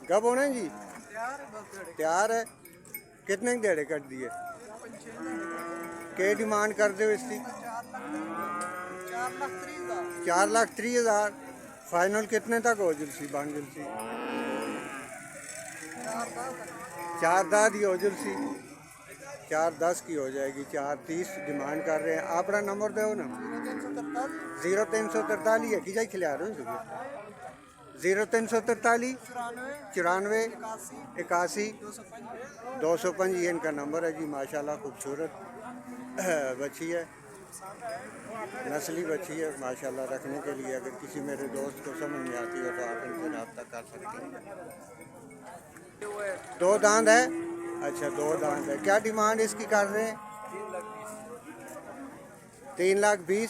कब होना है जी? तैयार है। कितने देड़े कट दिए? क्या डिमांड कर दो इसकी? 4,30,000। फाइनल कितने तक हो जुलसी बन जुलसी? 4,10 की हो जुलसी। 4,10 की हो जाएगी। 4,30 डिमांड कर रहे हैं। अपना नंबर दो ना। 0343 है कि जाई खिला रहे हो? 0343 94 81 205 ये इनका नंबर है जी। माशाल्लाह खूबसूरत बच्ची है, नस्ली बच्ची है माशाल्लाह। रखने के लिए अगर किसी मेरे दोस्त को समझ में आती हो तो आप इनसे रब्ता कर सकते हैं। 2 दांत है? अच्छा 2 दांत है। क्या डिमांड इसकी कर रहे हैं? 3,20,000।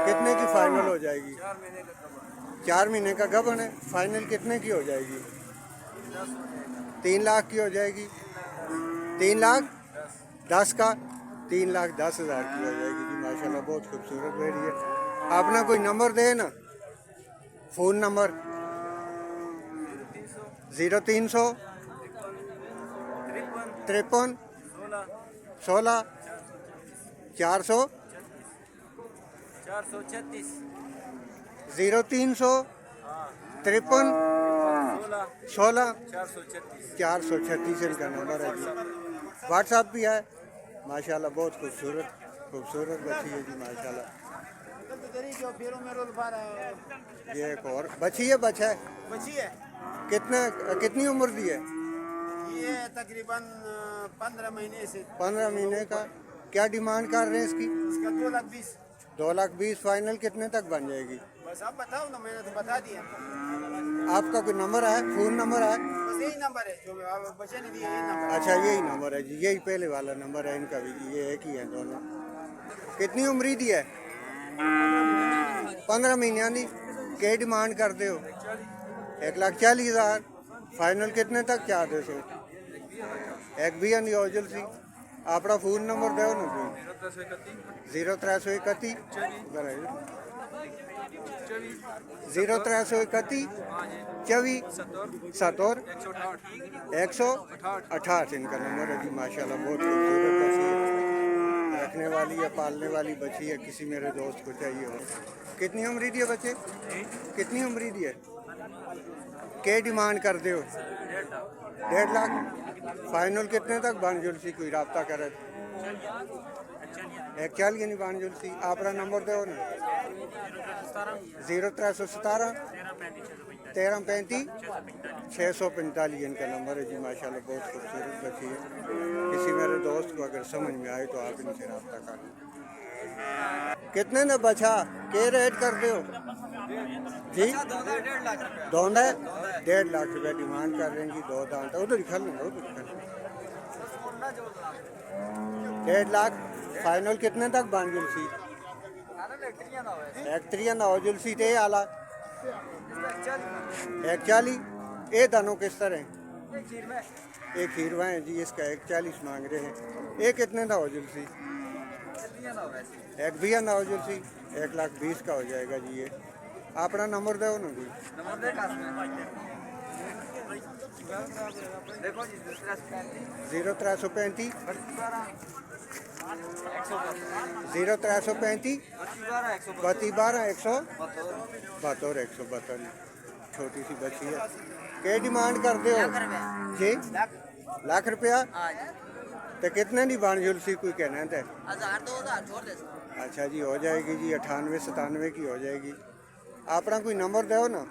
कितने की फाइनल हो जाएगी? 4 महीने का गबन है। फाइनल कितने की हो जाएगी? 3 लाख की हो जाएगी। 3,10,000 का 3,10,000 की हो जाएगी जी। माशाल्लाह बहुत खूबसूरत बेड़ी है। अपना कोई नंबर दे ना, फ़ोन नंबर। 0300 53 16 436 0300 53 16 436 इनका नंबर है जी। व्हाट्सएप भी है माशाल्लाह। बहुत खूबसूरत बच्ची है जी माशाल्लाह। ये एक और बच्ची है। बच्चा है कितनी उम्र दी है? ये तकरीबन 15 महीने से। 15 महीने का। क्या डिमांड कर रहे हैं इसकी? इसका 2,20,000। 2,20,000 फाइनल कितने तक बन जाएगी? बस आप बताओ ना, मैंने तो बता दिया। आपका कोई नंबर है, फ़ोन नंबर है? बस यही नंबर है जो बच्चे ने दिया, यही नंबर है। अच्छा यही नंबर है जी। यही पहले वाला नंबर है इनका भी जी। ये एक ही है दोनों। कितनी उम्र दी है? 15 महीनों की। क्या डिमांड करते हो? 1,40,000। फाइनल कितने तक चाहते हो? 1,20,000 हो जुलसी। अपना फ़ोन नंबर दो ना कोई। 0331 0331 24 70 168 इनका नंबर है जी। माशाल्लाह बहुत खूबसूरत बच्ची है। रखने वाली है, पालने वाली बच्ची है। किसी मेरे दोस्त को चाहिए हो। कितनी उम्र दी है बच्चे? कितनी उम्र दी है? क्या डिमांड करते हो? 1.5 लाख। फाइनल कितने तक बन जुलसी? कोई रब्ता करे? 1,40,000 यानी बन जुलसी। अपना नंबर दो ना। 0317 1335 645 इनका नंबर है जी। माशाल्लाह बहुत खूबसूरत बच्ची है। किसी मेरे दोस्त को अगर समझ में आए तो आप इनसे रब्ता कर। कितने ने बचा? क्या रेट करते हो जी? दोंड है? 1.5 लाख रुपया डिमांड कर रहे हैं जी। 2 दांत उधर ही खल लेंगे, उधर ही खल। 1.5 लाख। फाइनल कितने तक बन जुलसी? 1,30,000 हो जुलसी। ते आला 1,40,000। ये दानों किस तरह हैं? एक खीरवा है जी। इसका 1,40,000 मांग रहे हैं। ये कितने का हो जुलसी? 1,20,000 हो जुलसी। 1,20,000 का हो जाएगा जी। ये अपना नंबर दो ना कोई। 0335 0335 32 172 छोटी सी बच्ची है। क्या डिमांड करते हो जी? लाख रुपया। तो कितने की बन जुलसी कोई कहना है? 1,000-2,000 छोड़ दे। अच्छा जी हो जाएगी जी। 98-97 की हो जाएगी। अपना कोई नंबर दो ना।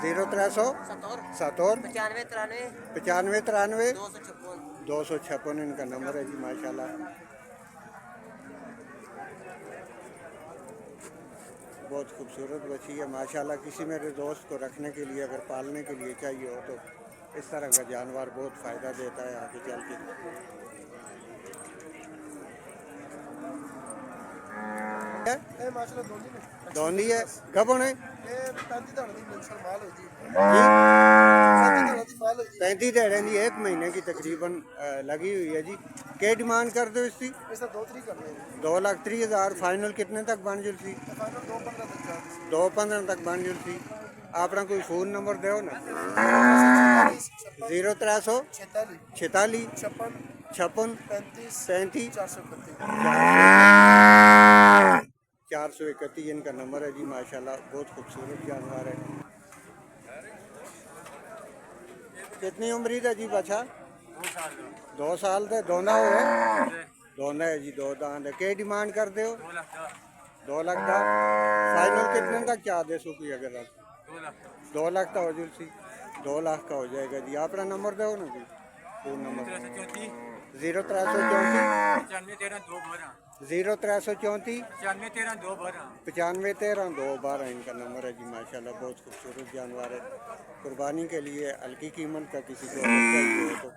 0300 70 95 93 256 इनका नंबर है जी। माशाल्लाह बहुत खूबसूरत बच्ची है माशाल्लाह। किसी मेरे दोस्त को रखने के लिए अगर पालने के लिए चाहिए हो तो इस तरह का जानवर बहुत फ़ायदा देता है आगे चल के। दोंदी है। कब होने? 35 दिहाड़े की 1 महीने की तकरीबन लगी हुई है जी। क्या डिमांड कर दो इसकी? 2,30,000। फाइनल कितने तक बन जुलसी? 2,15 तक बन जुलसी। अपना कोई फ़ोन नंबर दो ना 0300 46 56 35 431 इनका नंबर है जी। माशाल्लाह बहुत खूबसूरत जानवर है। कितनी उम्र है जी बच्चा? 2 साल दे दोना है। दोना है जी, 2 दांत है। क्या डिमांड कर दे हो? 2 लाख का। फाइनल कितने तक क्या दे सो कोई अगर 2 लाख का हो जो सी 2 लाख का हो जाएगा जी। अपना नंबर दो ना जी, फ़ोन नंबर 0334 0334 95 13 212 इनका नंबर है जी। माशाल्लाह बहुत खूबसूरत जानवर है। कुर्बानी के लिए हल्की कीमत का किसी को अगर चाहिए हो तो